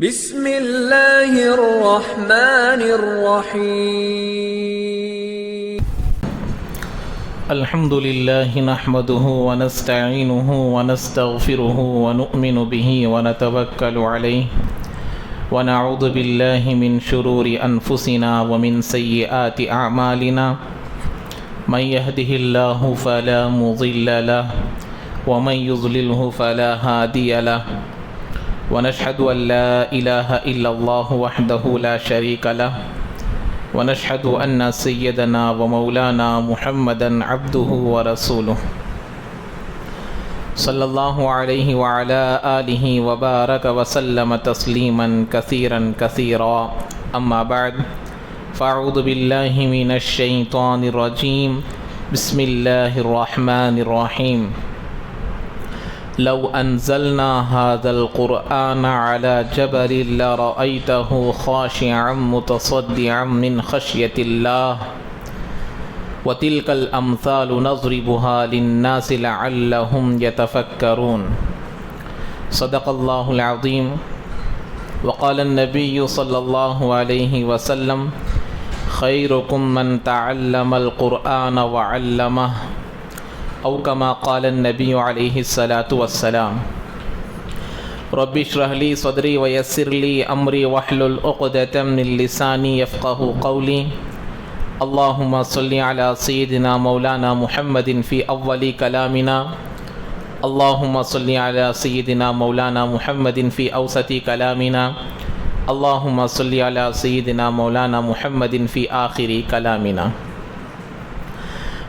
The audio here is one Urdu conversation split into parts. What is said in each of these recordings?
بسم اللہ الرحمن الرحیم الحمد للہ نحمده ونستعینه ونستغفره ونؤمن به ونتوکل علیہ ونعوذ باللہ من شرور انفسنا ومن سیئات اعمالنا من يهده الله فلا مضل له ومن يضلله فلا هادي له ونشهد أن لا إله إلا الله وحده لا شريك له ونشهد أن سيدنا ومولانا محمدا عبده ورسوله صلى الله عليه وعلى آله وبارك وسلم تسليما كثيرا كثيرا أما بعد فأعوذ بالله من الشيطان الرجيم بسم الله الرحمن الرحيم لو انزلنا هذا القرآن على جبل لرأيته خاشعا متصدعا من خشية الله وتلك الأمثال نضربها للناس لعلهم يتفكرون صدق الله العظيم وقال النبي صلى الله عليه وسلم خيركم من تعلم القرآن وعلمه او کما قال النبی علیہ الصلاۃ والسلام رب اشرح لی صدری ویسر لی امری واحلل عقدۃ من لسانی یفقهوا قولی اللہم صل علی سیدنا مولانا محمد فی اول کلامنا اللہم صل علی سیدنا مولانا محمد فی اوسط کلامنا اللہم صل علی سیدنا مولانا محمد فی آخر کلامنا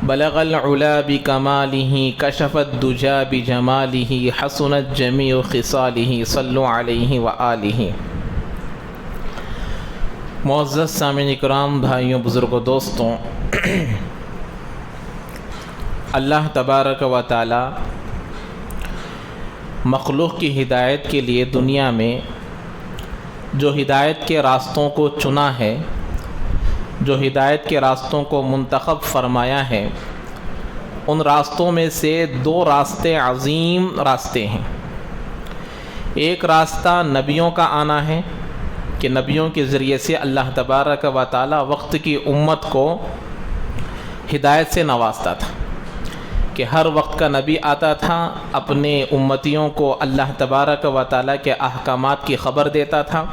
بلغ العلا بکمالہ کشف الدجا بجمالہ حسنت جمیع خصالہ صلوا علیہ وآلہ۔ معزز سامعین اکرام، بھائیوں، بزرگوں، دوستوں، اللہ تبارک و تعالی مخلوق کی ہدایت کے لیے دنیا میں جو ہدایت کے راستوں کو چنا ہے، جو ہدایت کے راستوں کو منتخب فرمایا ہے، ان راستوں میں سے دو راستے عظیم راستے ہیں۔ ایک راستہ نبیوں کا آنا ہے کہ نبیوں کے ذریعے سے اللہ تبارک و تعالی وقت کی امت کو ہدایت سے نوازتا تھا کہ ہر وقت کا نبی آتا تھا، اپنے امتیوں کو اللہ تبارک و تعالی کے احکامات کی خبر دیتا تھا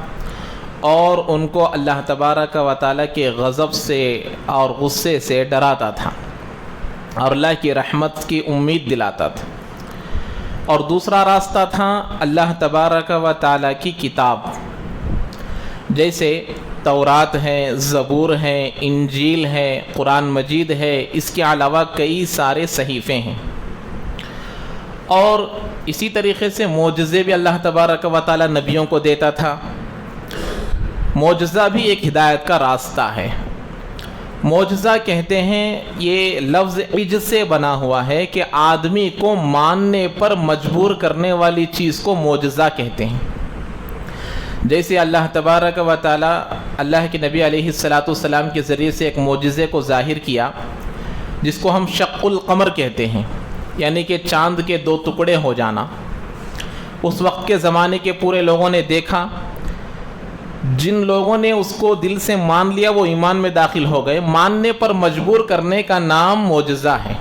اور ان کو اللہ تبارک و تعالیٰ کے غضب سے اور غصے سے ڈراتا تھا اور اللہ کی رحمت کی امید دلاتا تھا۔ اور دوسرا راستہ تھا اللہ تبارک و تعالیٰ کی کتاب، جیسے تورات ہے، زبور ہے، انجیل ہے، قرآن مجید ہے، اس کے علاوہ کئی سارے صحیفے ہیں۔ اور اسی طریقے سے معجزے بھی اللہ تبارک و تعالیٰ نبیوں کو دیتا تھا۔ معجزہ بھی ایک ہدایت کا راستہ ہے۔ معجزہ کہتے ہیں، یہ لفظ عجز سے بنا ہوا ہے کہ آدمی کو ماننے پر مجبور کرنے والی چیز کو معجزہ کہتے ہیں۔ جیسے اللہ تبارک و تعالی اللہ کے نبی علیہ السلام کے ذریعے سے ایک معجزے کو ظاہر کیا، جس کو ہم شق القمر کہتے ہیں، یعنی کہ چاند کے دو ٹکڑے ہو جانا۔ اس وقت کے زمانے کے پورے لوگوں نے دیکھا، جن لوگوں نے اس کو دل سے مان لیا وہ ایمان میں داخل ہو گئے۔ ماننے پر مجبور کرنے کا نام معجزہ ہے۔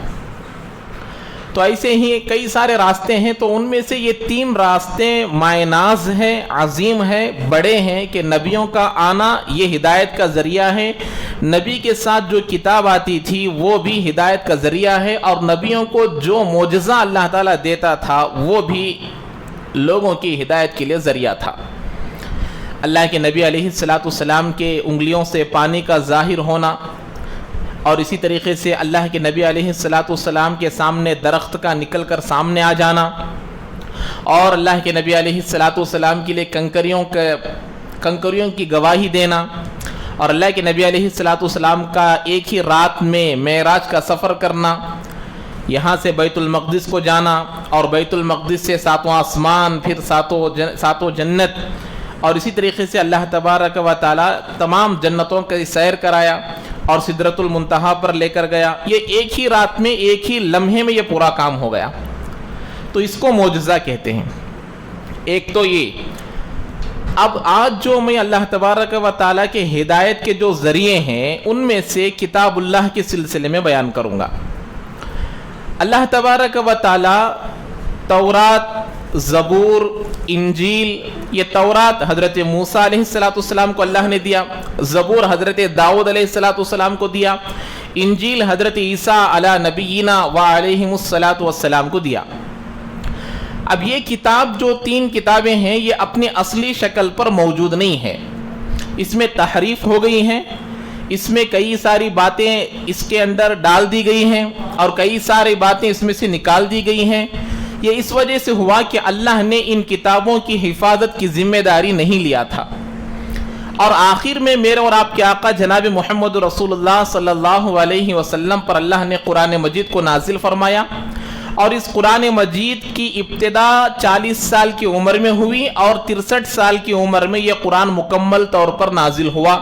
تو ایسے ہی کئی سارے راستے ہیں، تو ان میں سے یہ تین راستے مائناز ہیں، عظیم ہیں، بڑے ہیں کہ نبیوں کا آنا یہ ہدایت کا ذریعہ ہے۔ نبی کے ساتھ جو کتاب آتی تھی وہ بھی ہدایت کا ذریعہ ہے، اور نبیوں کو جو معجزہ اللہ تعالیٰ دیتا تھا وہ بھی لوگوں کی ہدایت کے لیے ذریعہ تھا۔ اللہ کے نبی علیہ السلام کے انگلیوں سے پانی کا ظاہر ہونا، اور اسی طریقے سے اللہ کے نبی علیہ السلام کے سامنے درخت کا نکل کر سامنے آ جانا، اور اللہ کے نبی علیہ السلام کے لیے کنکریوں کی گواہی دینا، اور اللہ کے نبی علیہ السلام کا ایک ہی رات میں معراج کا سفر کرنا، یہاں سے بیت المقدس کو جانا، اور بیت المقدس سے ساتواں آسمان، پھر ساتوں جنت، اور اسی طریقے سے اللہ تبارک و تعالی تمام جنتوں کی سیر کرایا اور سدرۃ المنتہا پر لے کر گیا۔ یہ ایک ہی رات میں، ایک ہی لمحے میں یہ پورا کام ہو گیا، تو اس کو معجزہ کہتے ہیں۔ ایک تو یہ اب آج جو میں اللہ تبارک و تعالیٰ کے ہدایت کے جو ذریعے ہیں ان میں سے کتاب اللہ کے سلسلے میں بیان کروں گا۔ اللہ تبارک و تعالیٰ تورات، زبور، انجیل، یہ تورات حضرت موسیٰ علیہ السلام کو اللہ نے دیا، زبور حضرت داؤد علیہ السلام کو دیا، انجیل حضرت عیسیٰ علی نبینا و علیہم السلام کو دیا۔ اب یہ کتاب جو 3 کتابیں ہیں یہ اپنی اصلی شکل پر موجود نہیں ہے، اس میں تحریف ہو گئی ہیں، اس میں کئی ساری باتیں اس کے اندر ڈال دی گئی ہیں اور کئی ساری باتیں اس میں سے نکال دی گئی ہیں۔ یہ اس وجہ سے ہوا کہ اللہ نے ان کتابوں کی حفاظت کی ذمہ داری نہیں لیا تھا، اور آخر میں میرے اور آپ کے آقا جناب محمد رسول اللہ صلی اللہ علیہ وسلم پر اللہ نے قرآن مجید کو نازل فرمایا، اور اس قرآن مجید کی ابتدا 40 سال کی عمر میں ہوئی اور 63 سال کی عمر میں یہ قرآن مکمل طور پر نازل ہوا۔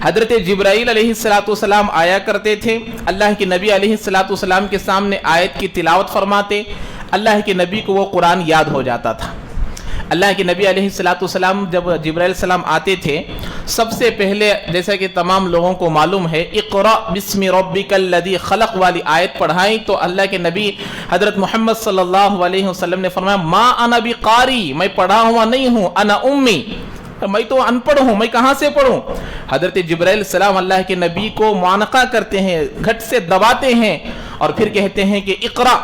حضرت جبرائیل علیہ السلام آیا کرتے تھے، اللہ کے نبی علیہ السلام کے سامنے آیت کی تلاوت فرماتے، اللہ کے نبی کو وہ قرآن یاد ہو جاتا تھا۔ اللہ کے نبی علیہ السلام جب جبرائیل السلام آتے تھے، سب سے پہلے جیسا کہ تمام لوگوں کو معلوم ہے اقرأ بسم ربک الذی خلق والی آیت پڑھائیں تو اللہ کے نبی حضرت محمد صلی اللہ علیہ وسلم نے فرمایا ما انا بقاری، میں پڑھا ہوا نہیں ہوں، انا امی، میں تو ان پڑھ ہوں، میں کہاں سے پڑھوں۔ حضرت جبرائیل السلام اللہ کے نبی کو معانقہ کرتے ہیں، گھٹ سے دباتے ہیں اور پھر کہتے ہیں کہ اقرأ،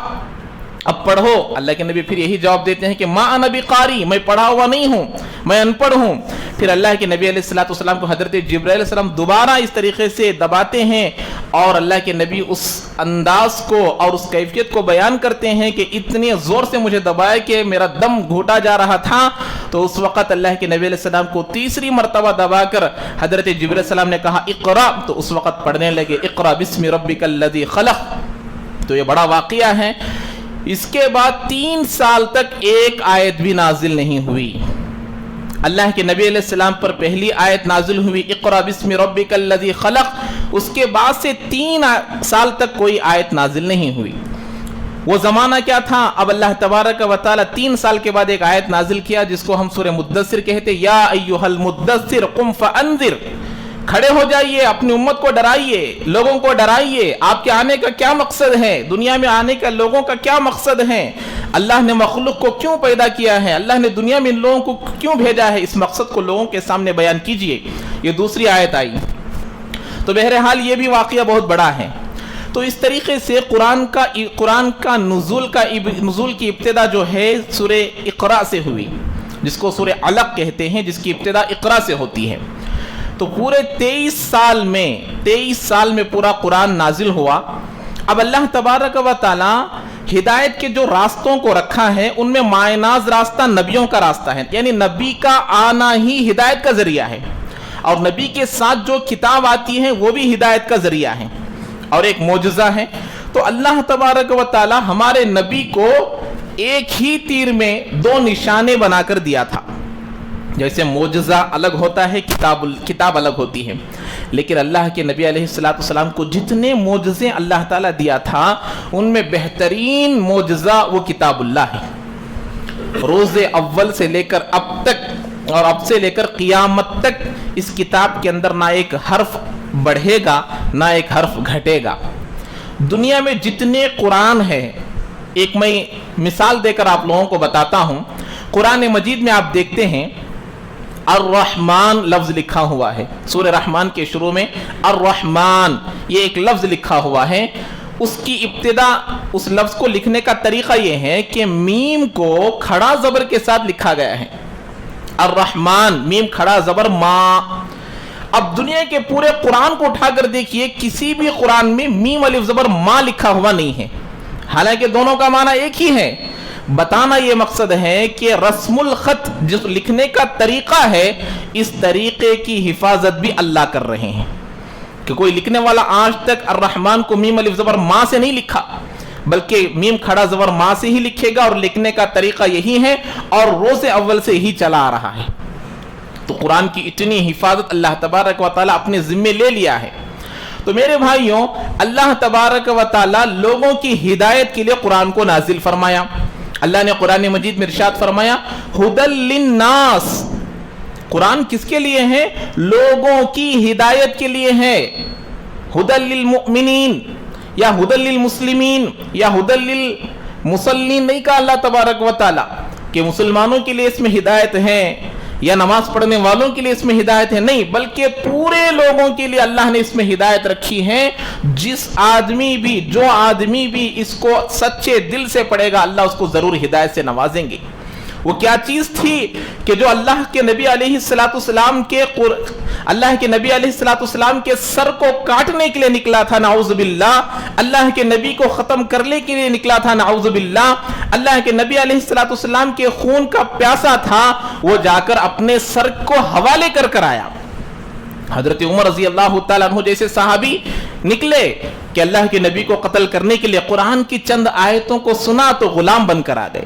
اب پڑھو۔ اللہ کے نبی پھر یہی جواب دیتے ہیں کہ ما انا بقاری، میں پڑھا ہوا نہیں ہوں، میں ان پڑھ ہوں۔ پھر اللہ کے نبی علیہ السلام کو حضرت جبرائیل السلام دوبارہ اس طریقے سے دباتے ہیں اور اللہ کے نبی اس انداز کو اور اس کیفیت کو بیان کرتے ہیں کہ اتنی زور سے مجھے دبایا کہ میرا دم گھوٹا جا رہا تھا۔ تو اس وقت اللہ کے نبی علیہ السلام کو تیسری مرتبہ دبا کر حضرت جبرائیل السلام نے کہا اقرأ، تو اس وقت پڑھنے لگے اقرأ بسم ربک الذی خلق۔ تو یہ بڑا واقعہ ہے۔ اس کے بعد 3 سال تک ایک آیت بھی نازل نہیں ہوئی۔ اللہ کے نبی علیہ السلام پر پہلی آیت نازل ہوئی اقرأ بسم ربک الذی خلق، اس کے بعد سے 3 سال تک کوئی آیت نازل نہیں ہوئی۔ وہ زمانہ کیا تھا؟ اب اللہ تبارک و تعالی 3 سال کے بعد ایک آیت نازل کیا جس کو ہم سورہ مدثر کہتے، یا ایھا المدثر قم فانذر، کھڑے ہو جائیے، اپنی امت کو ڈرائیے، لوگوں کو ڈرائیے، آپ کے آنے کا کیا مقصد ہے، دنیا میں آنے کا لوگوں کا کیا مقصد ہے، اللہ نے مخلوق کو کیوں پیدا کیا ہے، اللہ نے دنیا میں ان لوگوں کو کیوں بھیجا ہے، اس مقصد کو لوگوں کے سامنے بیان کیجئے۔ یہ دوسری آیت آئی۔ تو بہرحال یہ بھی واقعہ بہت بڑا ہے۔ تو اس طریقے سے قرآن کا نزول کی ابتدا جو ہے سورہ اقرا سے ہوئی، جس کو سورہ علق کہتے ہیں، جس کی ابتدا اقرا سے ہوتی ہے۔ تو پورے 23 سال میں پورا قرآن نازل ہوا۔ اب اللہ تبارک و تعالی ہدایت کے جو راستوں کو رکھا ہے ان میں مائناز راستہ نبیوں کا راستہ ہے، یعنی نبی کا آنا ہی ہدایت کا ذریعہ ہے، اور نبی کے ساتھ جو کتاب آتی ہے وہ بھی ہدایت کا ذریعہ ہے اور ایک معجزہ ہے۔ تو اللہ تبارک و تعالی ہمارے نبی کو ایک ہی تیر میں 2 نشانے بنا کر دیا تھا۔ جیسے معجزہ الگ ہوتا ہے، کتاب الگ ہوتی ہے، لیکن اللہ کے نبی علیہ السلام کو جتنے معجزے اللہ تعالیٰ دیا تھا ان میں بہترین معجزہ وہ کتاب اللہ ہے۔ روز اول سے لے کر اب تک اور اب سے لے کر قیامت تک اس کتاب کے اندر نہ ایک حرف بڑھے گا نہ ایک حرف گھٹے گا۔ دنیا میں جتنے قرآن ہیں، ایک میں مثال دے کر آپ لوگوں کو بتاتا ہوں۔ قرآن مجید میں آپ دیکھتے ہیں الرحمن لفظ لکھا ہوا ہے، سورہ رحمان کے شروع میں الرحمن یہ ایک لفظ لکھا ہوا ہے۔ اس کی ابتدا، اس لفظ کو لکھنے کا طریقہ یہ ہے کہ میم کو کھڑا زبر کے ساتھ لکھا گیا ہے، الرحمن میم کھڑا زبر ما۔ اب دنیا کے پورے قرآن کو اٹھا کر دیکھیے، کسی بھی قرآن میں میم الف زبر ما لکھا ہوا نہیں ہے، حالانکہ دونوں کا معنی ایک ہی ہے۔ بتانا یہ مقصد ہے کہ رسم الخط جس لکھنے کا طریقہ ہے، اس طریقے کی حفاظت بھی اللہ کر رہے ہیں، کہ کوئی لکھنے والا آج تک الرحمن کو میم الف زبر ما سے نہیں لکھا، بلکہ میم کھڑا زبر ما سے ہی لکھے گا، اور لکھنے کا طریقہ یہی ہے اور روز اول سے ہی چلا آ رہا ہے۔ تو قرآن کی اتنی حفاظت اللہ تبارک و تعالیٰ اپنے ذمے لے لیا ہے۔ تو میرے بھائیوں، اللہ تبارک و تعالیٰ لوگوں کی ہدایت کے لیے قرآن کو نازل فرمایا۔ اللہ نے قرآن مجید میں ارشاد فرمایا ہدی للناس، قرآن کس کے لیے ہے؟ لوگوں کی ہدایت کے لیے ہے. ہدی للمؤمنین یا ہدی للمسلمین یا ہدی للمصلین نہیں کہا اللہ تبارک و تعالی کہ مسلمانوں کے لیے اس میں ہدایت ہے یا نماز پڑھنے والوں کے لیے اس میں ہدایت ہے، نہیں، بلکہ پورے لوگوں کے لیے اللہ نے اس میں ہدایت رکھی ہے. جو آدمی بھی اس کو سچے دل سے پڑھے گا اللہ اس کو ضرور ہدایت سے نوازیں گے. وہ کیا چیز تھی کہ جو اللہ کے نبی علیہ السلام کے سر کو کاٹنے کے لیے نکلا تھا، نعوذ باللہ، اللہ کے نبی کو ختم کرنے کے لیے نکلا تھا، نعوذ باللہ، اللہ کے نبی علیہ السلام کے خون کا پیاسا تھا، وہ جا کر اپنے سر کو حوالے کر آیا. حضرت عمر رضی اللہ تعالیٰ عنہ جیسے صحابی نکلے کہ اللہ کے نبی کو قتل کرنے کے لیے، قرآن کی چند آیتوں کو سنا تو غلام بن کر آ گئے.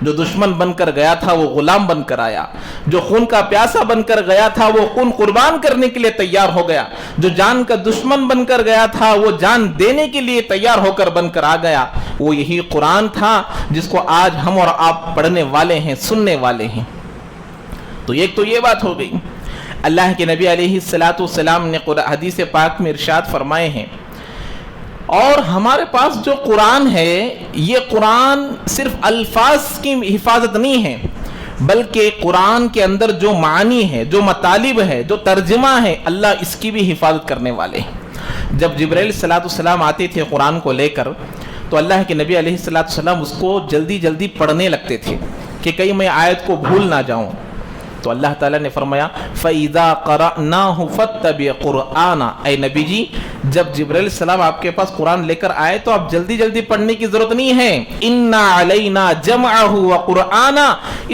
جو دشمن بن کر گیا تھا وہ غلام بن کر آیا، جو خون کا پیاسا بن کر گیا تھا وہ خون قربان کرنے کے لیے تیار ہو گیا، جو جان کا دشمن بن کر گیا تھا وہ جان دینے کے لیے تیار ہو کر بن کر آ گیا. وہ یہی قرآن تھا جس کو آج ہم اور آپ پڑھنے والے ہیں، سننے والے ہیں. تو ایک تو یہ بات ہو گئی. اللہ کے نبی علیہ السلام نے حدیث پاک میں ارشاد فرمائے ہیں، اور ہمارے پاس جو قرآن ہے یہ قرآن صرف الفاظ کی حفاظت نہیں ہے، بلکہ قرآن کے اندر جو معانی ہے، جو مطالب ہے، جو ترجمہ ہے، اللہ اس کی بھی حفاظت کرنے والے ہیں. جب جبرائیل صلی اللہ علیہ وسلم آتے تھے قرآن کو لے کر تو اللہ کے نبی علیہ السلام اس کو جلدی پڑھنے لگتے تھے کہ کہیں میں آیت کو بھول نہ جاؤں. تو اللہ تعالیٰ نے فرمایا فَإِذَا قَرَأْنَاهُ فَاتَّبِعْ قُرْآنَ، اے نبی جی جب جبرائیل السلام آپ کے پاس قرآن لے کر آئے تو آپ جلدی پڑھنے کی ضرورت نہیں ہے. إِنَّا عَلَيْنَا جَمْعَهُ وَقُرْآنَ،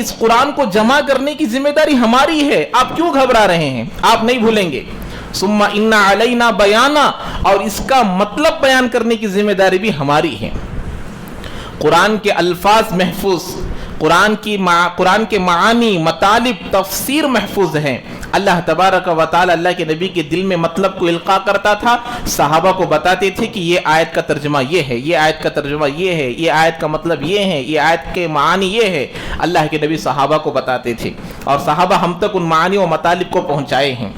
اس قرآن کو جمع کرنے کی ذمہ داری ہماری ہے، آپ کیوں گھبرا رہے ہیں؟ آپ نہیں بھولیں گے. ثُمَّ إِنَّا عَلَيْنَا بَيَانًا، اور اس کا مطلب بیان کرنے کی ذمہ داری بھی ہماری ہے. قرآن کے الفاظ محفوظ، قرآن کے معانی، مطالب، تفسیر محفوظ ہیں. اللہ تبارک و تعالی اللہ کے نبی کے دل میں مطلب کو القاء کرتا تھا، صحابہ کو بتاتے تھے کہ یہ آیت کا ترجمہ یہ ہے، یہ آیت کا ترجمہ یہ ہے، یہ آیت کا مطلب یہ ہے، یہ آیت کے معانی یہ ہے. اللہ کے نبی صحابہ کو بتاتے تھے اور صحابہ ہم تک ان معانی و مطالب کو پہنچائے ہیں.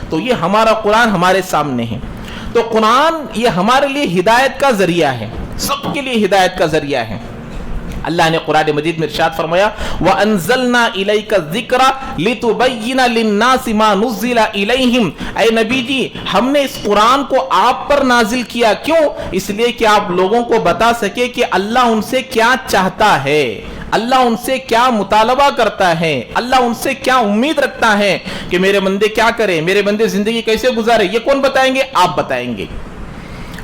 تو یہ ہمارا قرآن ہمارے سامنے ہے. تو قرآن یہ ہمارے لیے ہدایت کا ذریعہ ہے، سب کے لیے ہدایت کا ذریعہ ہے. اللہ نے قرآن مجید میں ارشاد فرمایا وَأَنزَلْنَا إِلَيْكَ الذِّكْرَ لِتُبَيِّنَ لِلنَّاسِ مَا نُزِّلَ إِلَيْهِمْ، اے نبی جی ہم نے اس قرآن کو آپ پر نازل کیا. کیوں؟ اس لیے کہ آپ لوگوں کو بتا سکے کہ اللہ ان سے کیا چاہتا ہے، اللہ ان سے کیا مطالبہ کرتا ہے، اللہ ان سے کیا امید رکھتا ہے کہ میرے بندے کیا کریں، میرے بندے زندگی کیسے گزارے. یہ کون بتائیں گے؟ آپ بتائیں گے.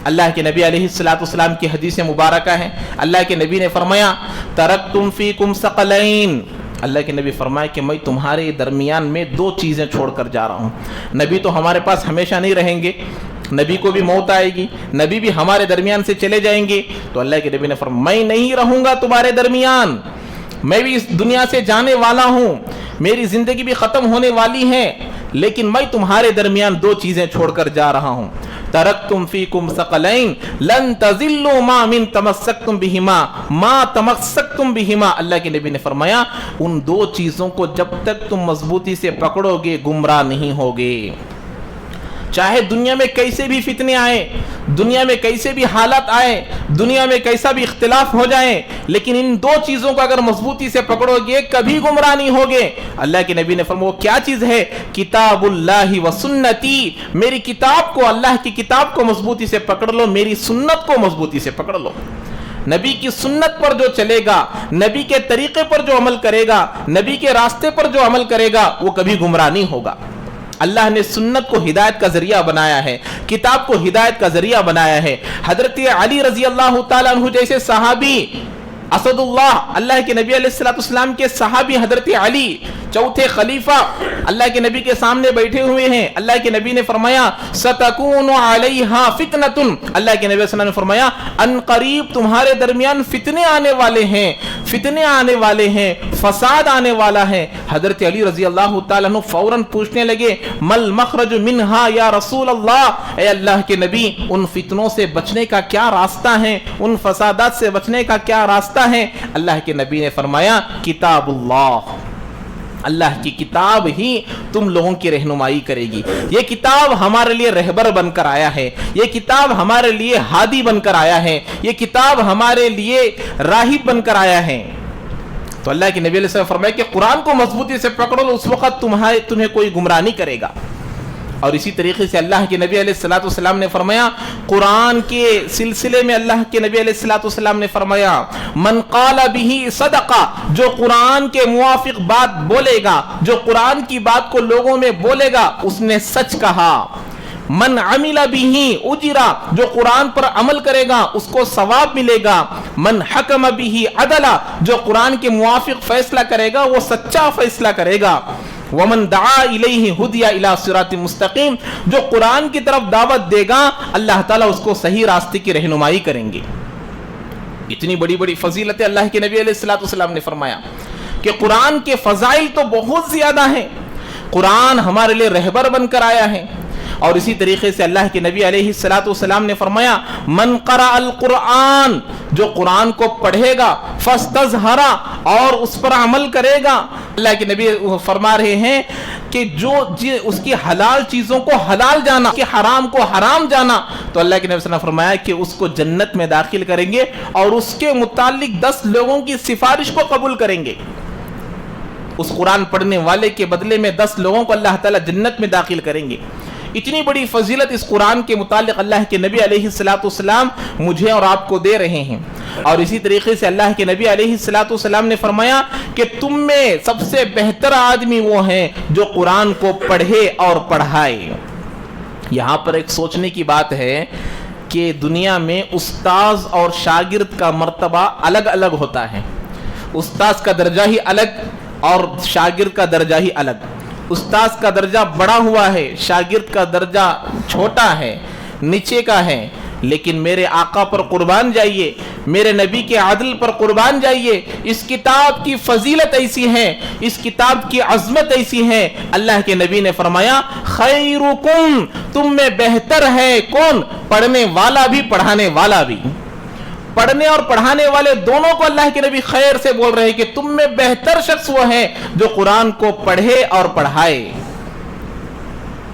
اللہ کے نبی علیہ السلام کی حدیث مبارکہ ہے، اللہ کے نبی نے فرمایا ترکتم فیکم ثقلین، اللہ کے نبی فرمایا کہ میں تمہارے درمیان میں دو چیزیں چھوڑ کر جا رہا ہوں. نبی تو ہمارے پاس ہمیشہ نہیں رہیں گے، نبی کو بھی موت آئے گی، نبی بھی ہمارے درمیان سے چلے جائیں گے. تو اللہ کے نبی نے فرمایا میں نہیں رہوں گا تمہارے درمیان، میں بھی اس دنیا سے جانے والا ہوں، میری زندگی بھی ختم ہونے والی ہے، لیکن میں تمہارے درمیان دو چیزیں چھوڑ کر جا رہا ہوں. ترکتم فیکم ثقلین لن تضلوا ما من تمسکتم بہما ما تمسکتم بہما، اللہ کے نبی نے فرمایا ان دو چیزوں کو جب تک تم مضبوطی سے پکڑو گے گمراہ نہیں ہوگے. چاہے دنیا میں کیسے بھی فتنے آئے، دنیا میں کیسے بھی حالات آئے، دنیا میں کیسا بھی اختلاف ہو جائے، لیکن ان دو چیزوں کو اگر مضبوطی سے پکڑو گے کبھی گمراہ نہیں ہوگے. اللہ کے نبی نے فرمایا وہ کیا چیز ہے؟ کتاب اللہ و سنتی، میری کتاب کو، اللہ کی کتاب کو مضبوطی سے پکڑ لو، میری سنت کو مضبوطی سے پکڑ لو. نبی کی سنت پر جو چلے گا، نبی کے طریقے پر جو عمل کرے گا، نبی کے راستے پر جو عمل کرے گا وہ کبھی گمراہ نہیں ہوگا. اللہ نے سنت کو ہدایت کا ذریعہ بنایا ہے، کتاب کو ہدایت کا ذریعہ بنایا ہے. حضرت علی رضی اللہ تعالیٰ عنہ جیسے صحابی، اسد اللہ کے نبی علیہ السلام کے صحابی حضرت علی چوتھے خلیفہ اللہ کے نبی کے سامنے بیٹھے ہوئے ہیں. اللہ کے نبی نے فرمایا ستکون علیہا فتنۃ، اللہ کے نبی صلی اللہ علیہ وسلم نے فرمایا ان قریب تمہارے درمیان فتنے آنے والے ہیں، فتنے آنے والے ہیں، فساد آنے والا ہے. حضرت علی رضی اللہ تعالیٰ عنہ فوراً پوچھنے لگے مل مخرج منہا یا رسول اللہ، اے اللہ کے نبی ان فتنوں سے بچنے کا کیا راستہ ہے، ان فسادات سے بچنے کا کیا راستہ ہے؟ اللہ کے نبی نے فرمایا کتاب اللہ، اللہ کی کتاب ہی تم لوگوں کی رہنمائی کرے گی. یہ کتاب ہمارے لیے رہبر بن کر آیا ہے, یہ کتاب ہمارے لیے ہادی بن کر آیا ہے, یہ کتاب ہمارے لیے راہب بن کر آیا ہے. تو اللہ کے نبی علیہ السلام فرمایا کہ قرآن کو مضبوطی سے پکڑو, اس وقت تمہیں کوئی گمراہ نہیں کرے گا. اور اسی طریقے سے اللہ کے نبی علیہ السلام نے فرمایا, قرآن کے سلسلے میں اللہ کے نبی علیہ السلام نے فرمایا, من قال به صدقہ, جو قرآن کے موافق بات بولے گا, جو قرآن کی بات کو لوگوں میں بولے گا, اس نے سچ کہا. من عمل به اجرا, جو قرآن پر عمل کرے گا اس کو ثواب ملے گا. من حکم به عدلا, جو قرآن کے موافق فیصلہ کرے گا وہ سچا فیصلہ کرے گا. ومن دعا الیہ ہدی الی صراط مستقیم, جو قرآن کی طرف دعوت دے گا اللہ تعالیٰ اس کو صحیح راستے کی رہنمائی کریں گے. اتنی بڑی بڑی فضیلتیں اللہ کے نبی علیہ السلام نے فرمایا کہ قرآن کے فضائل تو بہت زیادہ ہیں. قرآن ہمارے لیے رہبر بن کر آیا ہے. اور اسی طریقے سے اللہ کے نبی علیہ السلام نے فرمایا, من قرأ القرآن, جو قرآن کو پڑھے گا, فاستظہر, اور اس پر عمل کرے گا. اللہ کے نبی فرما رہے ہیں کہ جو اس کی حلال چیزوں کو حلال جانا, کہ حرام کو حرام جانا, تو اللہ کے نبی صلی اللہ علیہ وسلم نے فرمایا کہ اس کو جنت میں داخل کریں گے اور اس کے متعلق 10 لوگوں کی سفارش کو قبول کریں گے. اس قرآن پڑھنے والے کے بدلے میں 10 لوگوں کو اللہ تعالیٰ جنت میں داخل کریں گے. اتنی بڑی فضیلت اس قرآن کے متعلق اللہ کے نبی علیہ السلام مجھے اور آپ کو دے رہے ہیں. اور اسی طریقے سے اللہ کے نبی علیہ السلام نے فرمایا کہ تم میں سب سے بہتر آدمی وہ ہیں جو قرآن کو پڑھے اور پڑھائے. یہاں پر ایک سوچنے کی بات ہے کہ دنیا میں استاذ اور شاگرد کا مرتبہ الگ الگ ہوتا ہے. استاذ کا درجہ ہی الگ اور شاگرد کا درجہ ہی الگ. استاذ کا درجہ بڑا ہوا ہے, شاگرد کا درجہ چھوٹا ہے, نیچے کا ہے. لیکن میرے آقا پر قربان جائیے, میرے نبی کے عدل پر قربان جائیے. اس کتاب کی فضیلت ایسی ہے, اس کتاب کی عظمت ایسی ہے. اللہ کے نبی نے فرمایا, خیرکم, تم میں بہتر ہے کون؟ پڑھنے والا بھی پڑھانے والا بھی. پڑھنے اور پڑھانے والے دونوں کو اللہ کے نبی خیر سے بول رہے ہیں کہ تم میں بہتر شخص وہ ہے جو قرآن کو پڑھے اور پڑھائے.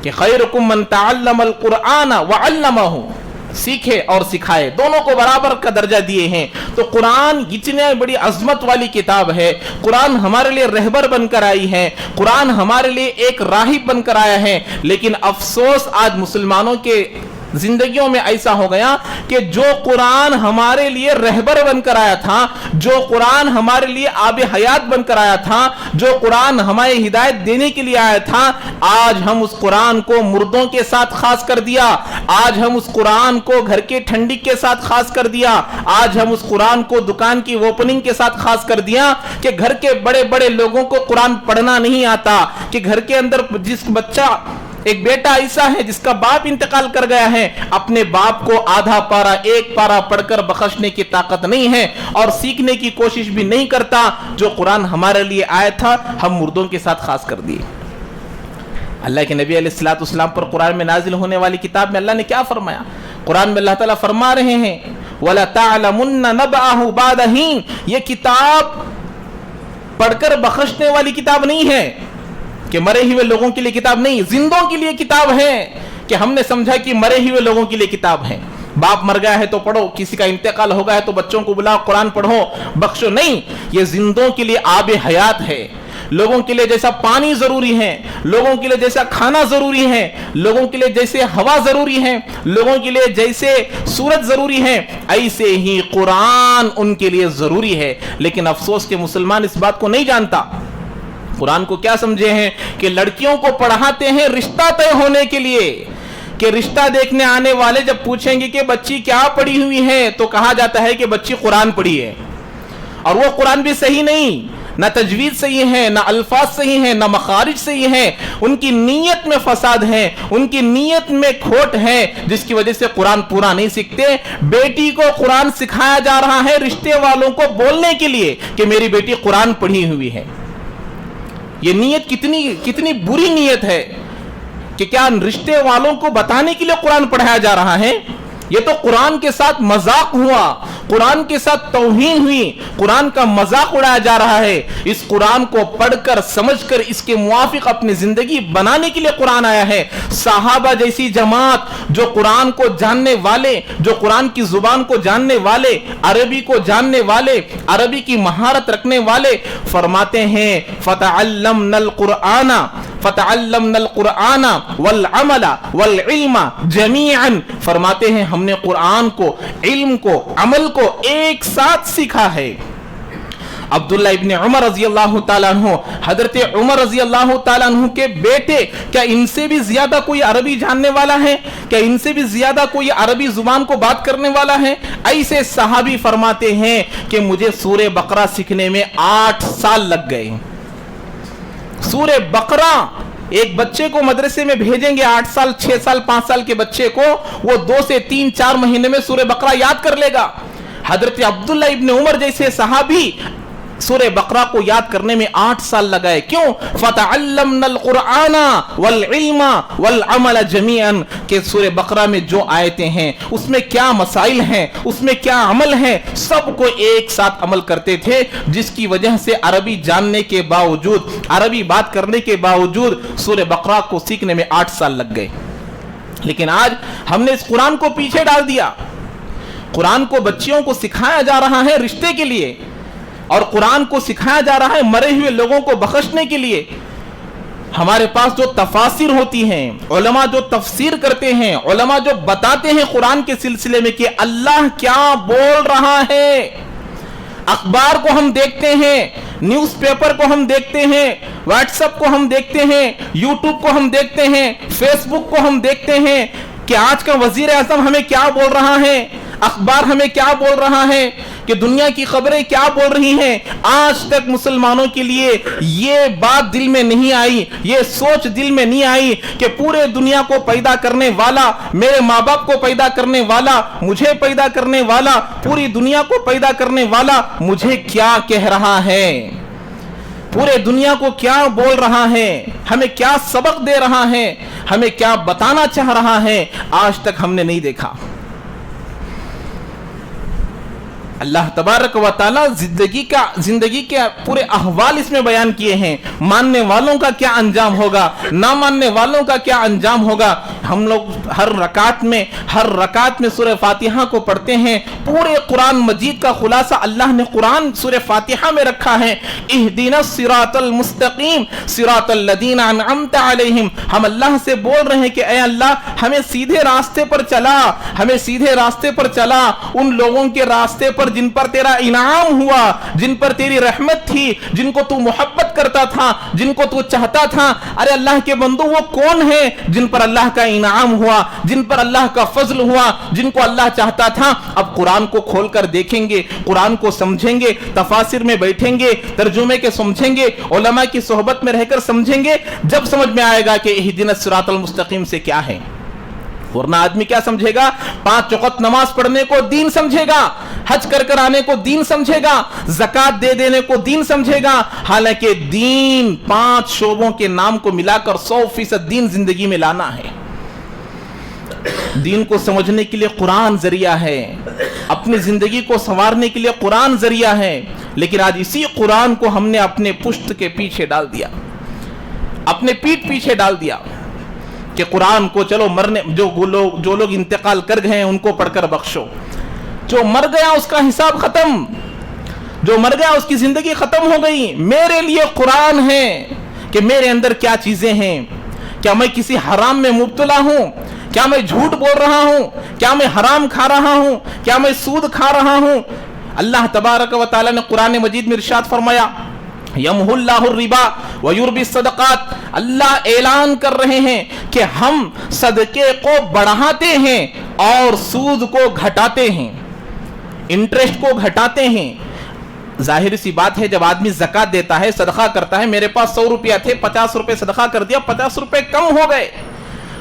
کہ خیرکم من تعلم القرآن وعلمہ, سیکھے اور سکھائے, دونوں کو برابر کا درجہ دیے ہیں. تو قرآن اتنی بڑی عظمت والی کتاب ہے. قرآن ہمارے لیے رہبر بن کر آئی ہے, قرآن ہمارے لیے ایک راہب بن کر آیا ہے. لیکن افسوس آج مسلمانوں کے زندگیوں میں ایسا ہو گیا کہ جو قرآن ہمارے لیے رہبر بن کر آیا تھا, جو قرآن ہمارے لیے آب حیات بن کر آیا تھا, جو قرآن ہمیں ہدایت دینے کے لیے آیا تھا, آج ہم اس قرآن کو مردوں کے ساتھ خاص کر دیا. آج ہم اس قرآن کو گھر کے ٹھنڈی کے ساتھ خاص کر دیا. آج ہم اس قرآن کو دکان کی اوپننگ کے ساتھ خاص کر دیا کہ گھر کے بڑے بڑے لوگوں کو قرآن پڑھنا نہیں آتا. کہ گھر کے اندر جس بچہ, ایک بیٹا ایسا ہے جس کا باپ انتقال کر گیا ہے, اپنے باپ کو آدھا پارا ایک پارا پڑھ کر بخشنے کی طاقت نہیں ہے اور سیکھنے کی کوشش بھی نہیں کرتا. جو قرآن ہمارے لیے آیا تھا ہم مردوں کے ساتھ خاص کر دیے. اللہ کے نبی علیہ السلام پر قرآن میں نازل ہونے والی کتاب میں اللہ نے کیا فرمایا؟ قرآن میں اللہ تعالیٰ فرما رہے ہیں, وَلَتَعْلَمُنَّ نَبَأَهُ بَعْدَ حِينٍ. یہ کتاب پڑھ کر بخشنے والی کتاب نہیں ہے, کہ مرے ہوئے لوگوں کے لیے کتاب نہیں, زندوں کے لیے کتاب ہے. کہ ہم نے سمجھا کہ مرے ہوئے لوگوں کے لیے کتاب ہے. باپ مر گیا ہے تو پڑھو, کسی کا انتقال ہو گیا ہے تو بچوں کو بلاؤ قرآن پڑھو بخشو. نہیں, یہ زندوں کے لیے آب حیات ہے. لوگوں کے لیے جیسا پانی ضروری ہے, لوگوں کے لیے جیسا کھانا ضروری ہے, لوگوں کے لیے جیسے ہوا ضروری ہے, لوگوں کے لیے جیسے سورج ضروری ہے, ایسے ہی قرآن ان کے لیے ضروری ہے. لیکن افسوس کہ مسلمان اس بات کو نہیں جانتا. قرآن کو کیا سمجھے ہیں کہ لڑکیوں کو پڑھاتے ہیں رشتہ طے ہونے کے لیے. کہ رشتہ دیکھنے آنے والے جب پوچھیں گے کہ بچی کیا پڑھی ہوئی ہے تو کہا جاتا ہے کہ بچی قرآن پڑھی ہے. اور وہ قرآن بھی صحیح نہیں, نہ تجوید صحیح ہے, نہ الفاظ صحیح ہیں, نہ مخارج صحیح ہیں. ان کی نیت میں فساد ہے, ان کی نیت میں کھوٹ ہے, جس کی وجہ سے قرآن پورا نہیں سیکھتے. بیٹی کو قرآن سکھایا جا رہا ہے رشتے والوں کو بولنے کے لیے کہ میری بیٹی قرآن پڑھی ہوئی ہے. یہ نیت کتنی بری نیت ہے کہ کیا رشتے والوں کو بتانے کے لیے قرآن پڑھایا جا رہا ہے. یہ تو قرآن کے ساتھ مذاق ہوا, قرآن کے ساتھ توہین ہوئی, قرآن کا مذاق اڑایا جا رہا ہے. اس قرآن کو پڑھ کر سمجھ کر اس کے موافق اپنی زندگی بنانے کے لیے قرآن آیا ہے. صحابہ جیسی جماعت جو قرآن کو جاننے والے, جو قرآن کی زبان کو جاننے والے, عربی کو جاننے والے, عربی کی مہارت رکھنے والے, فرماتے ہیں فتعلمنا القرآن فتعلمنا القرآن والعمل والعلم جميعا. فرماتے ہیں ہم نے قرآن کو, علم کو, عمل کو ایک ساتھ سیکھا ہے. عبداللہ ابن عمر رضی اللہ تعالیٰ عنہ, حضرت عمر رضی اللہ تعالیٰ عنہ کے بیٹے, کیا ان سے بھی زیادہ کوئی عربی جاننے والا ہے؟ کیا ان سے بھی زیادہ کوئی عربی زبان کو بات کرنے والا ہے؟ ایسے صحابی فرماتے ہیں کہ مجھے سورہ بقرہ سیکھنے میں 8 سال لگ گئے. سورہ بقرہ ایک بچے کو مدرسے میں بھیجیں گے 8 سال 6 سال 5 سال کے بچے کو, وہ 2 سے 3 4 مہینے میں سورہ بقرہ یاد کر لے گا. حضرت عبداللہ ابن عمر جیسے صحابی سورہ بقرہ کو یاد کرنے میں 8 سال لگائے. کیوں؟ فتعلمنا القرآن والعلم والعمل جميعا, کہ سورہ بقرہ میں جو آیتیں ہیں اس میں کیا مسائل ہیں, اس میں کیا عمل ہیں, سب کو ایک ساتھ عمل کرتے تھے, جس کی وجہ سے عربی جاننے کے باوجود, عربی بات کرنے کے باوجود سورہ بقرہ کو سیکھنے میں 8 سال لگ گئے. لیکن آج ہم نے اس قرآن کو پیچھے ڈال دیا. قرآن کو بچیوں کو سکھایا جا رہا ہے رشتے کے لیے, اور قرآن کو سکھایا جا رہا ہے مرے ہوئے لوگوں کو بخشنے کے لیے. ہمارے پاس جو تفاسیر ہوتی ہیں, علماء جو تفسیر کرتے ہیں, علماء جو بتاتے ہیں قرآن کے سلسلے میں کہ اللہ کیا بول رہا ہے. اخبار کو ہم دیکھتے ہیں, نیوز پیپر کو ہم دیکھتے ہیں, واٹس ایپ کو ہم دیکھتے ہیں, یوٹیوب کو ہم دیکھتے ہیں, فیس بک کو ہم دیکھتے ہیں کہ آج کا وزیر اعظم ہمیں کیا بول رہا ہے, اخبار ہمیں کیا بول رہا ہے, کہ دنیا کی خبریں کیا بول رہی ہیں. آج تک مسلمانوں کے لیے یہ بات دل میں نہیں آئی, یہ سوچ دل میں نہیں آئی کہ پورے دنیا کو پیدا کرنے والا, میرے ماں باپ کو پیدا کرنے والا, مجھے پیدا کرنے والا, پوری دنیا کو پیدا کرنے والا مجھے کیا کہہ رہا ہے, پورے دنیا کو کیا بول رہا ہے, ہمیں کیا سبق دے رہا ہے, ہمیں کیا بتانا چاہ رہا ہے. آج تک ہم نے نہیں دیکھا. اللہ تبارک و تعالی زندگی کے پورے احوال اس میں بیان کیے ہیں. ماننے والوں کا کیا انجام ہوگا, نہ ماننے والوں کا کیا انجام ہوگا. ہم لوگ ہر رکعت میں سورہ فاتحہ کو پڑھتے ہیں. پورے قرآن مجید کا خلاصہ اللہ نے قرآن سورہ فاتحہ میں رکھا ہے. اہدنا الصراط المستقیم صراط الذین انعمت علیہم. ہم اللہ سے بول رہے ہیں کہ اے اللہ ہمیں سیدھے راستے پر چلا, ہمیں سیدھے راستے پر چلا, ان لوگوں کے راستے پر جن پر تیرا انعام ہوا, جن پر تیری رحمت تھی, جن کو تو محبت کرتا تھا, جن کو تو چاہتا تھا. ارے اللہ کے بندو وہ کون ہیں جن پر اللہ کا انعام ہوا, جن پر اللہ کا فضل ہوا, جن کو اللہ چاہتا تھا. اب قرآن کو کھول کر دیکھیں گے, قرآن کو سمجھیں گے, تفاسیر میں بیٹھیں گے, ترجمے کے سمجھیں گے, علماء کی صحبت میں رہ کر سمجھیں گے. جب سمجھ میں آئے گا کہ اہدنا الصراط المستقیم سے کیا ہے. ورنہ آدمی کیا سمجھے گا, 5 وقت نماز پڑھنے کو دین سمجھے گا, حج کر آنے کو دین سمجھے گا, زکات دے دینے کو دین سمجھے گا. حالانکہ دین 5 شعبوں کے نام کو ملا کر 100% دین زندگی میں لانا ہے. دین کو سمجھنے کے لیے قرآن ذریعہ ہے, اپنی زندگی کو سنوارنے کے لیے قرآن ذریعہ ہے. لیکن آج اسی قرآن کو ہم نے اپنے پشت کے پیچھے ڈال دیا, اپنے پیٹھ پیچھے ڈال دیا کہ قرآن کو چلو مرنے, جو لوگ انتقال کر گئے ہیں ان کو پڑھ کر بخشو. جو مر گیا اس کا حساب ختم, جو مر گیا اس کی زندگی ختم ہو گئی. میرے لیے قرآن ہے کہ میرے اندر کیا چیزیں ہیں, کیا میں کسی حرام میں مبتلا ہوں, کیا میں جھوٹ بول رہا ہوں, کیا میں حرام کھا رہا ہوں, کیا میں سود کھا رہا ہوں. اللہ تبارک و تعالی نے قرآن مجید میں ارشاد فرمایا یمحو اللہ الربا ویربی الصدقات. اللہ اعلان کر رہے ہیں کہ ہم صدقے کو بڑھاتے ہیں اور سود کو گھٹاتے ہیں, انٹرسٹ کو گھٹاتے ہیں. ظاہر سی بات ہے, جب آدمی زکات دیتا ہے, صدقہ کرتا ہے, میرے پاس 100 روپیہ تھے, 50 روپے صدقہ کر دیا, 50 روپے کم ہو گئے.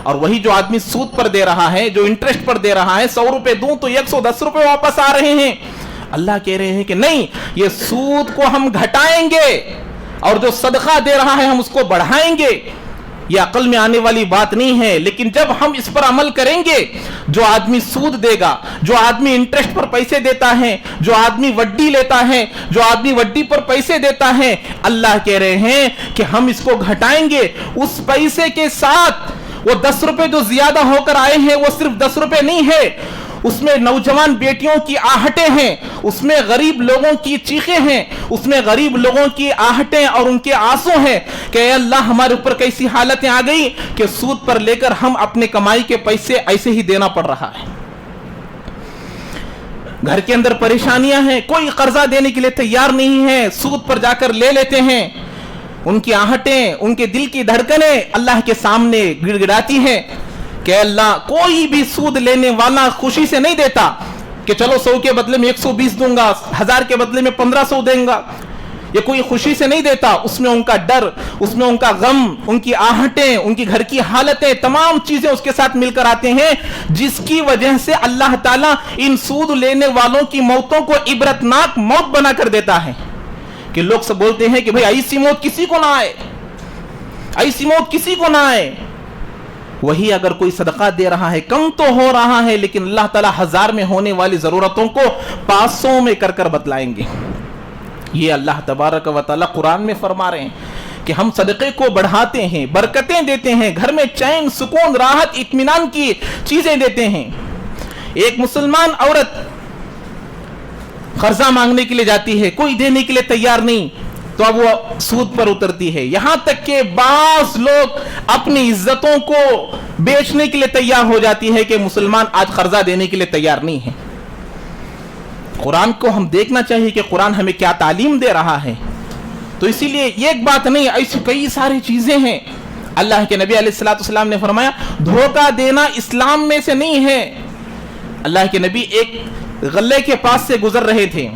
اور وہی جو آدمی سود پر دے رہا ہے, جو انٹرسٹ پر دے رہا ہے, 100 روپے دوں تو 110 روپے واپس آ رہے ہیں. اللہ کہہ رہے ہیں کہ نہیں, یہ سود کو ہم گھٹائیں گے اور جو صدقہ دے رہا ہے ہم اس کو بڑھائیں گے. یہ عقل میں آنے والی بات نہیں ہے، لیکن جب ہم اس پر عمل کریں گے، جو آدمی سود دے گا، جو آدمی انٹرسٹ پر پیسے دیتا ہے، جو آدمی وڈی لیتا ہے، جو آدمی وڈی پر پیسے دیتا ہے، اللہ کہہ رہے ہیں کہ ہم اس کو گھٹائیں گے اس پیسے کے ساتھ۔ وہ 10 روپے جو زیادہ ہو کر آئے ہیں وہ صرف 10 روپے نہیں ہے، اس میں نوجوان بیٹیوں کی آہٹیں ہیں، اس میں غریب لوگوں کی چیخیں ہیں، اس میں غریب لوگوں کی آہٹیں اور ان کے آنسو ہیں کہ اے اللہ ہمارے اوپر کیسی حالتیں آ گئی کہ سود پر لے کر ہم اپنے کمائی کے پیسے ایسے ہی دینا پڑ رہا ہے۔ گھر کے اندر پریشانیاں ہیں، کوئی قرضہ دینے کے لیے تیار نہیں ہے، سود پر جا کر لے لیتے ہیں، ان کی آہٹیں، ان کے دل کی دھڑکنیں اللہ کے سامنے گڑ گڑاتی ہیں کہ اللہ کوئی بھی سود لینے والا خوشی سے نہیں دیتا کہ چلو 100 کے بدلے میں 120 دوں گا، 1000 کے بدلے میں 1500 دیں گا، یہ کوئی خوشی سے نہیں دیتا۔ اس میں ان کا ڈر، اس میں ان کا غم، ان کی آہٹیں، ان کی گھر کی حالتیں، تمام چیزیں اس کے ساتھ مل کر آتے ہیں، جس کی وجہ سے اللہ تعالیٰ ان سود لینے والوں کی موتوں کو عبرتناک موت بنا کر دیتا ہے کہ لوگ سب بولتے ہیں کہ بھئی ایسی موت کسی کو نہ آئے، ایسی موت کسی کو نہ آئے۔ وہی اگر کوئی صدقہ دے رہا ہے، کم تو ہو رہا ہے، لیکن اللہ تعالیٰ 1000 میں ہونے والی ضرورتوں کو 500 میں کر کر بتلائیں گے۔ یہ اللہ تبارک و تعالیٰ قرآن میں فرما رہے ہیں کہ ہم صدقے کو بڑھاتے ہیں، برکتیں دیتے ہیں، گھر میں چین، سکون، راحت، اطمینان کی چیزیں دیتے ہیں۔ ایک مسلمان عورت قرضہ مانگنے کے لیے جاتی ہے، کوئی دینے کے لیے تیار نہیں، تو اب وہ سود پر اترتی ہے، یہاں تک کہ بعض لوگ اپنی عزتوں کو بیچنے کے لیے تیار ہو جاتی ہے کہ مسلمان آج قرضہ دینے کے لیے تیار نہیں ہے۔ قرآن کو ہم دیکھنا چاہیے کہ قرآن ہمیں کیا تعلیم دے رہا ہے۔ تو اسی لیے یہ ایک بات نہیں، ایسی کئی ساری چیزیں ہیں۔ اللہ کے نبی علیہ السلام نے فرمایا دھوکہ دینا اسلام میں سے نہیں ہے۔ اللہ کے نبی ایک غلے کے پاس سے گزر رہے تھے،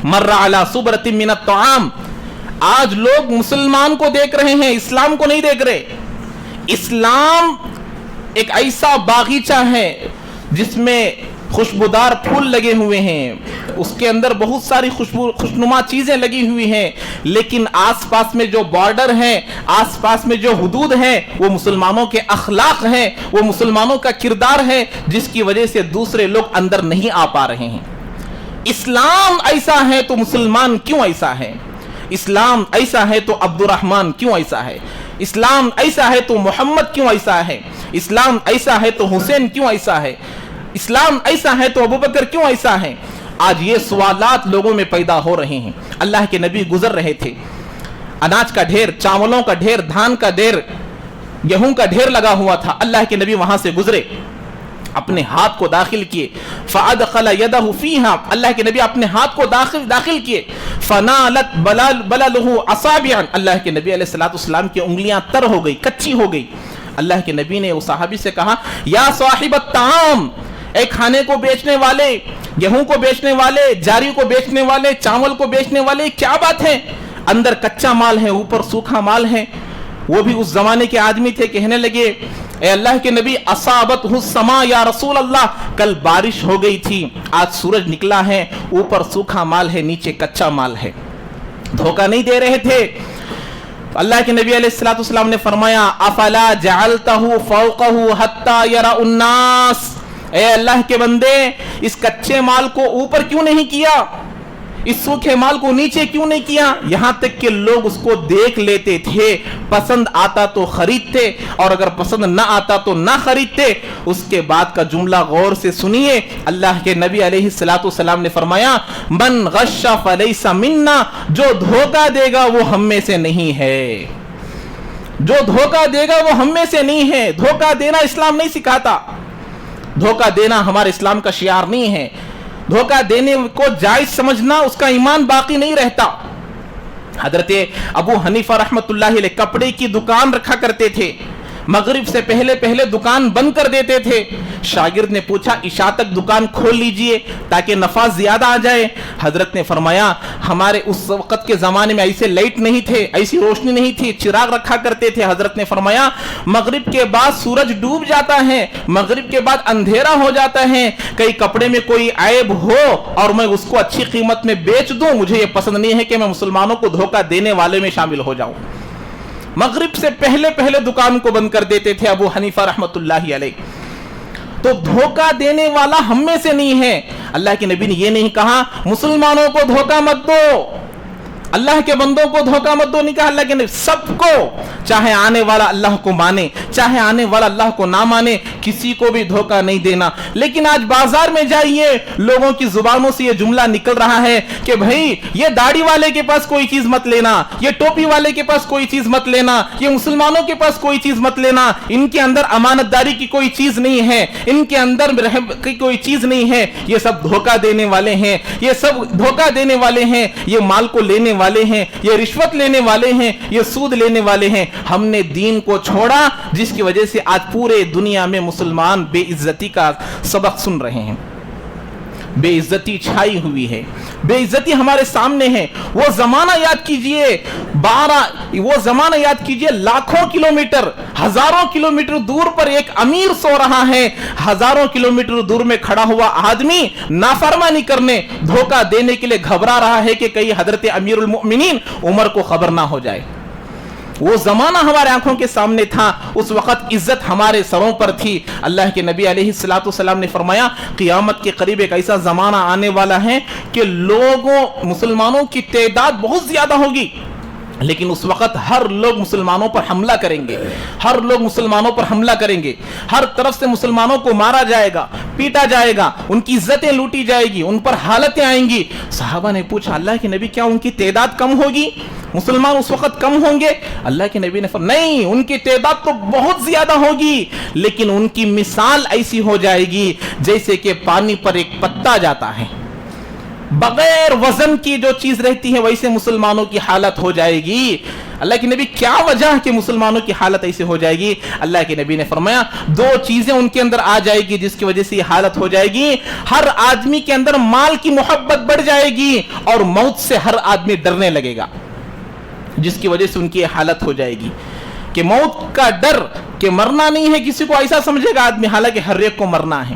مر علی صبرۃ من الطعام، آج لوگ مسلمان کو دیکھ رہے ہیں، اسلام کو نہیں دیکھ رہے۔ اسلام ایک ایسا باغیچہ ہے جس میں خوشبودار پھول لگے ہوئے ہیں، اس کے اندر بہت ساری خوشنما چیزیں لگی ہوئی ہیں، لیکن آس پاس میں جو بارڈر ہیں، آس پاس میں جو حدود ہیں، وہ مسلمانوں کے اخلاق ہیں، وہ مسلمانوں کا کردار ہے، جس کی وجہ سے دوسرے لوگ اندر نہیں آ پا رہے ہیں۔ اسلام ایسا ہے تو مسلمان کیوں ایسا ہے؟ اسلام ایسا ہے تو عبد الرحمن کیوں ایسا ہے؟ اسلام ایسا ہے تو محمد کیوں ایسا ہے؟ اسلام ایسا ہے تو حسین کیوں ایسا ہے؟ اسلام ایسا ہے تو ابوبکر کیوں ایسا ہے؟ آج یہ سوالات لوگوں میں پیدا ہو رہے ہیں۔ اللہ کے نبی گزر رہے تھے، اناج کا ڈھیر، چاولوں کا ڈھیر، دھان کا ڈھیر، گیہوں کا ڈھیر لگا ہوا تھا۔ اللہ کے نبی وہاں سے گزرے، اپنے ہاتھ کو داخل کیے، فَأَدْخَلَ يَدَهُ فِيهَا، اللہ کے نبی اپنے ہاتھ کو داخل کیے، فَنَالَتْ بَلَلُهُ أَصَابِعًا، اللہ کے نبی علیہ السلام کی انگلیاں تر ہو گئی، کچی ہو گئی۔ اللہ کے نبی نے اس صحابی سے کہا یا صاحب الطعام، اے کھانے کو بیچنے والے، گیہوں کو بیچنے والے، جاری کو بیچنے والے، چاول کو بیچنے والے، کیا بات ہے؟ اندر کچا مال ہے، اوپر سوکھا مال ہے۔ وہ بھی اس زمانے کے آدمی تھے، کہنے لگے اے اللہ کے نبی اصابتہ السماء یا رسول اللہ، کل بارش ہو گئی تھی، آج سورج نکلا ہے، اوپر سوکھا مال ہے، نیچے کچا مال ہے۔ دھوکہ نہیں دے رہے تھے۔ اللہ کے نبی علیہ السلام نے فرمایا افلا جعلتہ فوقہ حتی یرى الناس، اے اللہ کے بندے اس کچے مال کو اوپر کیوں نہیں کیا، اس سوکھے مال کو نیچے کیوں نہیں کیا؟ یہاں تک کہ لوگ اس کو دیکھ لیتے تھے، پسند آتا تو خریدتے اور اگر پسند نہ آتا تو نہ خریدتے۔ اس کے بعد کا جملہ غور سے سنیے، اللہ کے نبی علیہ السلام نے فرمایا من غش فلیس منا، جو دھوکہ دے گا وہ ہم میں سے نہیں ہے، جو دھوکہ دے گا وہ ہم میں سے نہیں ہے۔ دھوکہ دینا اسلام نہیں سکھاتا، دھوکہ دینا ہمارے اسلام کا شعار نہیں ہے۔ دھوکہ دینے کو جائز سمجھنا اس کا ایمان باقی نہیں رہتا۔ حضرت ابو حنیفہ رحمت اللہ علیہ کپڑے کی دکان رکھا کرتے تھے، مغرب سے پہلے دکان بند کر دیتے تھے۔ شاگرد نے پوچھا عشاء تک دکان کھول لیجئے تاکہ نفع زیادہ آ جائے۔ حضرت نے فرمایا ہمارے اس وقت کے زمانے میں ایسے لائٹ نہیں تھے، ایسی روشنی نہیں تھی، چراغ رکھا کرتے تھے۔ حضرت نے فرمایا مغرب کے بعد سورج ڈوب جاتا ہے، مغرب کے بعد اندھیرا ہو جاتا ہے، کئی کپڑے میں کوئی عیب ہو اور میں اس کو اچھی قیمت میں بیچ دوں، مجھے یہ پسند نہیں ہے کہ میں مسلمانوں کو دھوکہ دینے والے میں شامل ہو جاؤں۔ مغرب سے پہلے پہلے دکان کو بند کر دیتے تھے ابو حنیفہ رحمت اللہ علیہ۔ تو دھوکہ دینے والا ہم میں سے نہیں ہے۔ اللہ کے نبی نے یہ نہیں کہا مسلمانوں کو دھوکہ مت دو، اللہ کے بندوں کو دھوکہ مت دو، نہیں کہا اللہ کے نبی، سب کو، چاہے آنے والا اللہ کو مانے چاہے آنے والا اللہ کو نہ مانے، کسی کو بھی دھوکہ نہیں دینا۔ لیکن آج بازار میں جائیے، لوگوں کی زبانوں سے یہ جملہ نکل رہا ہے کہ بھائی یہ داڑھی والے کے پاس کوئی چیز مت لینا، یہ ٹوپی والے کے پاس کوئی چیز مت لینا، یہ مسلمانوں کے پاس کوئی چیز مت لینا، ان کے اندر امانت داری کی کوئی چیز نہیں ہے، ان کے اندر رحم کی کوئی چیز نہیں ہے، یہ سب دھوکہ دینے والے ہیں، یہ سب دھوکہ دینے والے ہیں، یہ مال کو لینے والے ہیں، یہ رشوت لینے والے ہیں، یہ سود لینے والے ہیں۔ ہم نے دین کو چھوڑا، جس کی وجہ سے آج پورے دنیا میں مسلمان بے عزتی کا سبق سن رہے ہیں، بے عزتی چھائی ہوئی ہے، بے عزتی ہمارے سامنے ہے۔ وہ زمانہ یاد کیجئے، وہ زمانہ یاد کیجئے، لاکھوں کلومیٹر، ہزاروں کلومیٹر دور پر ایک امیر سو رہا ہے، ہزاروں کلومیٹر دور میں کھڑا ہوا آدمی نافرمانی کرنے، دھوکہ دینے کے لیے گھبرا رہا ہے کہ کہیں حضرت امیر المؤمنین عمر کو خبر نہ ہو جائے۔ وہ زمانہ ہمارے آنکھوں کے سامنے تھا، اس وقت عزت ہمارے سروں پر تھی۔ اللہ کے نبی علیہ السلام نے فرمایا قیامت کے قریب ایک ایسا زمانہ آنے والا ہے کہ مسلمانوں کی تعداد بہت زیادہ ہوگی، لیکن اس وقت ہر لوگ مسلمانوں پر حملہ کریں گے، ہر لوگ مسلمانوں پر حملہ کریں گے، ہر طرف سے مسلمانوں کو مارا جائے گا، پیٹا جائے گا، ان کی عزتیں لوٹی جائے گی، ان پر حالتیں آئیں گی۔ صحابہ نے پوچھا اللہ کے نبی کیا ان کی تعداد کم ہوگی؟ مسلمان اس وقت کم ہوں گے؟ اللہ کے نبی نے فرمایا نہیں، ان کی تعداد تو بہت زیادہ ہوگی، لیکن ان کی مثال ایسی ہو جائے گی جیسے کہ پانی پر ایک پتا جاتا ہے، بغیر وزن کی جو چیز رہتی ہے ویسے مسلمانوں کی حالت ہو جائے گی۔ اللہ کے نبی کیا وجہ کہ مسلمانوں کی حالت ایسے ہو جائے گی؟ اللہ کے نبی نے فرمایا دو چیزیں ان کے اندر آ جائے گی جس کی وجہ سے یہ حالت ہو جائے گی۔ ہر آدمی کے اندر مال کی محبت بڑھ جائے گی اور موت سے ہر آدمی ڈرنے لگے گا، جس کی وجہ سے ان کی حالت ہو جائے گی کہ موت کا ڈر، کہ مرنا نہیں ہے، کسی کو ایسا سمجھے گا آدمی، حالانکہ ہر ایک کو مرنا ہے۔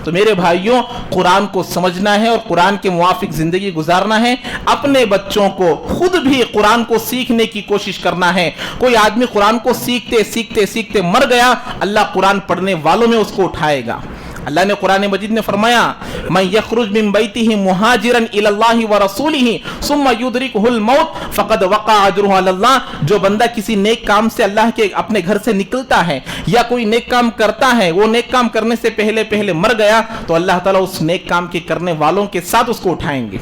تو میرے بھائیوں، قرآن کو سمجھنا ہے اور قرآن کے موافق زندگی گزارنا ہے۔ اپنے بچوں کو خود بھی قرآن کو سیکھنے کی کوشش کرنا ہے۔ کوئی آدمی قرآن کو سیکھتے سیکھتے سیکھتے مر گیا، اللہ قرآن پڑھنے والوں میں اس کو اٹھائے گا۔ اللہ نے قرآن مجید میں فرمایا من یخرج من بیتہ مہاجرا الی اللہ ورسولہ ثم یدرکہ الموت فقد وقع اجرہ علی اللہ، جو بندہ کسی نیک کام سے اللہ کے اپنے گھر سے نکلتا ہے یا کوئی نیک کام کرتا ہے، وہ نیک کام کرنے سے پہلے مر گیا تو اللہ تعالیٰ اس نیک کام کے کرنے والوں کے ساتھ اس کو اٹھائیں گے۔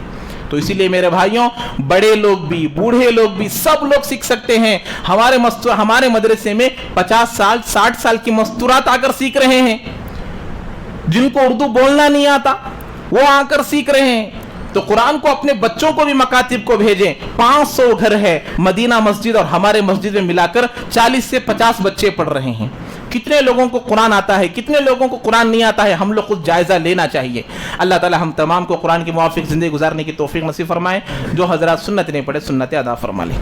تو اسی لیے میرے بھائیوں، بڑے لوگ بھی، بوڑھے لوگ بھی، سب لوگ سیکھ سکتے ہیں۔ ہمارے مدرسے میں 50 سال 60 سال کی مستورات آ کر سیکھ رہے ہیں، جن کو اردو بولنا نہیں آتا وہ آ کر سیکھ رہے ہیں۔ تو قرآن کو اپنے بچوں کو بھی مکاتب کو بھیجیں۔ 500 گھر ہے، مدینہ مسجد اور ہمارے مسجد میں ملا کر 40 سے 50 بچے پڑھ رہے ہیں۔ کتنے لوگوں کو قرآن آتا ہے، کتنے لوگوں کو قرآن نہیں آتا ہے، ہم لوگ خود جائزہ لینا چاہیے۔ اللہ تعالی ہم تمام کو قرآن کے موافق زندگی گزارنے کی توفیق نصیب فرمائے۔ جو حضرات سنت نہیں پڑھے سنت ادا فرما لیں۔